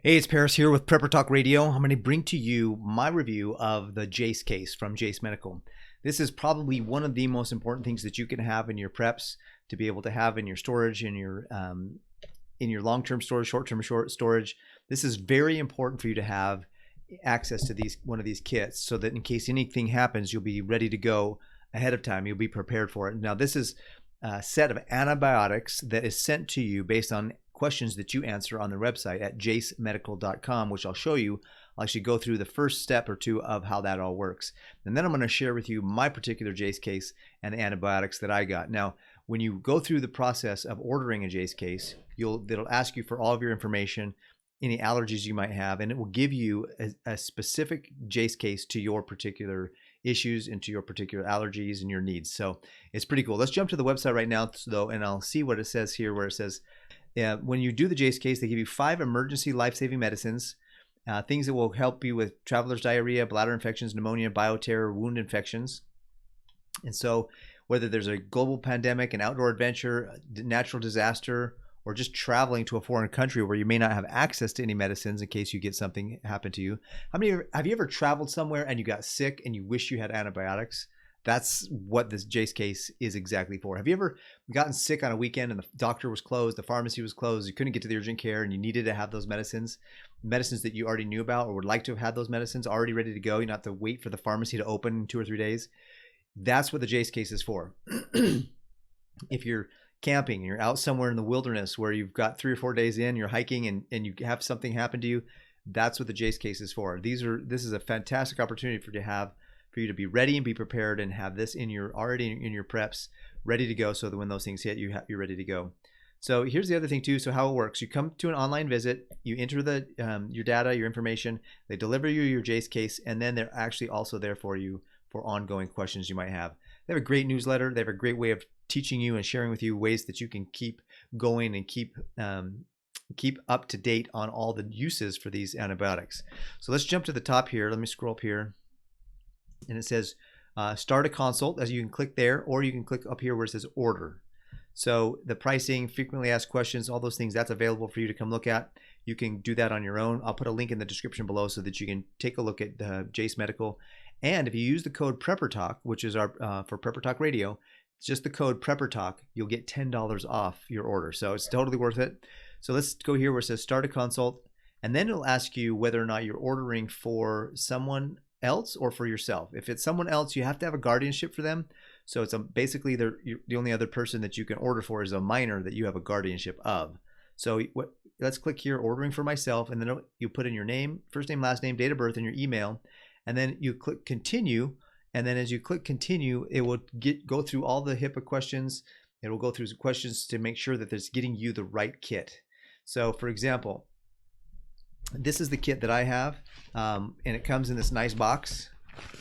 Hey, it's Paris here with Prepper Talk Radio. I'm going to bring to you my review of the Jase case from Jase Medical. This is probably one of the most important things that you can have in your preps to be able to have in your storage, in your long-term storage, short-term storage. This is very important for you to have access to one of these kits so that in case anything happens, you'll be ready to go ahead of time. You'll be prepared for it. Now, this is a set of antibiotics that is sent to you based on questions that you answer on the website at JaseMedical.com, which I'll show you. I'll actually go through the first step or two of how that all works. And then I'm going to share with you my particular Jase case and the antibiotics that I got. Now, when you go through the process of ordering a Jase case, it'll ask you for all of your information, any allergies you might have, and it will give you a specific Jase case to your particular issues and to your particular allergies and your needs. So it's pretty cool. Let's jump to the website right now, though, and I'll see what it says here, where it says, when you do the Jase case, they give you 5 emergency life-saving medicines, things that will help you with traveler's diarrhea, bladder infections, pneumonia, bioterror, wound infections. And so whether there's a global pandemic, an outdoor adventure, natural disaster, or just traveling to a foreign country where you may not have access to any medicines in case you get something happen to you. Have you ever traveled somewhere and you got sick and you wish you had antibiotics? That's what this Jase case is exactly for. Have you ever gotten sick on a weekend and the doctor was closed, the pharmacy was closed, you couldn't get to the urgent care, and you needed to have those medicines that you already knew about or would like to have had those medicines already ready to go? You don't have to wait for the pharmacy to open in 2 or 3 days. That's what the Jase case is for. If you're camping, you're out somewhere in the wilderness where you've got 3 or 4 days in, you're hiking and you have something happen to you, that's what the Jase case is for. This is a fantastic opportunity for you to be ready and be prepared and have this already in your preps ready to go, so that when those things hit, you're ready to go. So here's the other thing too. So how it works: you come to an online visit, you enter your data, your information, they deliver you your Jase case, and then they're actually also there for you for ongoing questions you might have. They have a great newsletter. They have a great way of teaching you and sharing with you ways that you can keep going and keep up to date on all the uses for these antibiotics. So let's jump to the top here. Let me scroll up here. And it says start a consult, as you can click there, or you can click up here where it says order. So the pricing, frequently asked questions, all those things, that's available for you to come look at. You can do that on your own. I'll put a link in the description below so that you can take a look at the Jase Medical. And if you use the code PrepperTalk, which is our for Prepper Talk Radio, it's just the code PrepperTalk, you'll get $10 off your order. So it's totally worth it. So let's go here where it says start a consult, and then it'll ask you whether or not you're ordering for someone else or for yourself. If it's someone else, you have to have a guardianship for them. So it's basically the only other person that you can order for is a minor that you have a guardianship of. So let's click here, ordering for myself, and then you put in your name, first name, last name, date of birth, and your email, and then you click continue. And then as you click continue, it will go through all the HIPAA questions. It will go through questions to make sure that it's getting you the right kit. So for example, this is the kit that I have, and it comes in this nice box.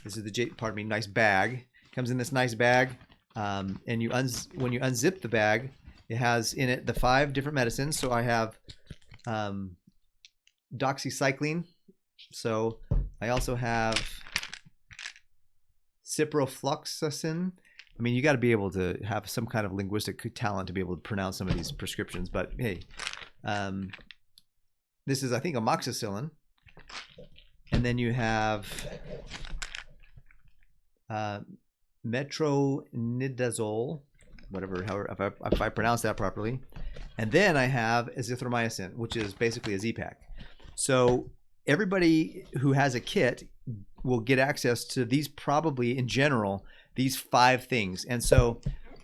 This is nice bag. It comes in this nice bag, and when you unzip the bag, it has in it the 5 different medicines. So I have doxycycline. So I also have ciprofloxacin. I mean, you got to be able to have some kind of linguistic talent to be able to pronounce some of these prescriptions. But hey, this is, I think, amoxicillin. And then you have metronidazole, whatever, if I pronounce that properly. And then I have azithromycin, which is basically a Z-Pack. So everybody who has a kit will get access to these, probably in general, these 5 things. And so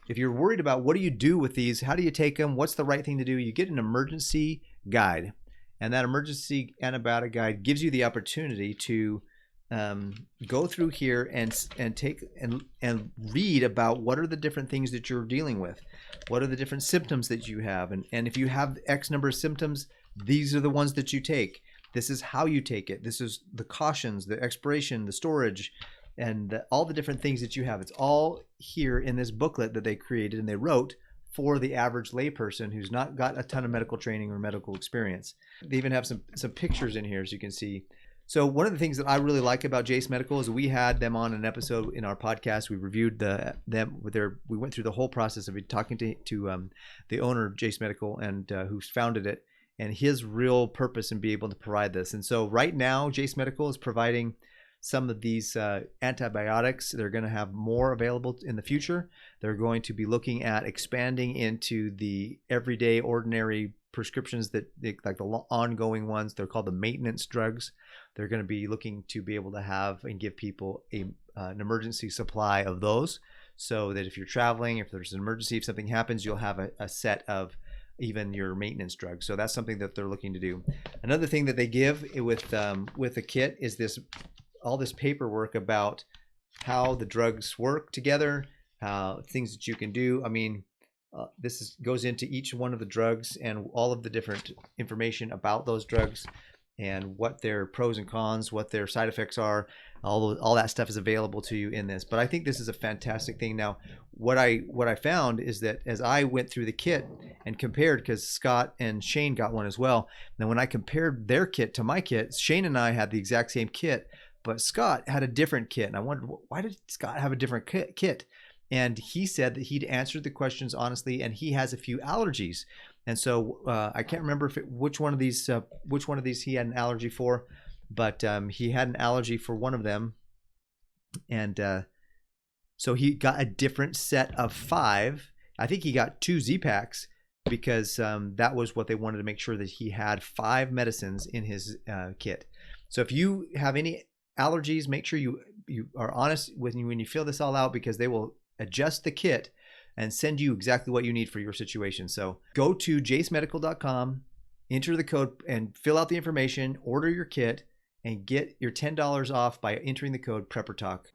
if you're worried about what do you do with these, how do you take them, what's the right thing to do, you get an emergency guide. And that emergency antibiotic guide gives you the opportunity to go through here and take and read about what are the different things that you're dealing with, what are the different symptoms that you have, and if you have X number of symptoms, these are the ones that you take. This is how you take it. This is the cautions, the expiration, the storage, and all the different things that you have. It's all here in this booklet that they created and they wrote for the average layperson who's not got a ton of medical training or medical experience. They even have some pictures in here, as you can see. So one of the things that I really like about Jase Medical is we had them on an episode in our podcast. We reviewed we went through the whole process of talking to the owner of Jase Medical and who founded it. and his real purpose in being able to provide this. And so right now, Jase Medical is providing some of these antibiotics. They're going to have more available in the future. They're going to be looking at expanding into the everyday, ordinary prescriptions that like the ongoing ones. They're called the maintenance drugs. They're going to be looking to be able to have and give people an emergency supply of those, so that if you're traveling, if there's an emergency, if something happens, you'll have a set of even your maintenance drugs. So that's something that they're looking to do. Another thing that they give with the kit is all this paperwork about how the drugs work together, things that you can do. I mean, goes into each one of the drugs and all of the different information about those drugs and what their pros and cons, what their side effects are. All that stuff is available to you in this. But I think this is a fantastic thing. Now, what I found is that as I went through the kit and compared, because Scott and Shane got one as well, and when I compared their kit to my kit, Shane and I had the exact same kit, but Scott had a different kit. And I wondered, why did Scott have a different kit? And he said that he'd answered the questions honestly, and he has a few allergies. And so I can't remember which one of these he had an allergy for, but he had an allergy for one of them, and so he got a different set of 5. I think he got 2 Z-Packs because that was what they wanted to make sure that he had 5 medicines in his kit. So if you have any allergies, make sure you are honest when you fill this all out, because they will adjust the kit and send you exactly what you need for your situation. So go to JaseMedical.com, enter the code and fill out the information, order your kit, and get your $10 off by entering the code PrepperTalk.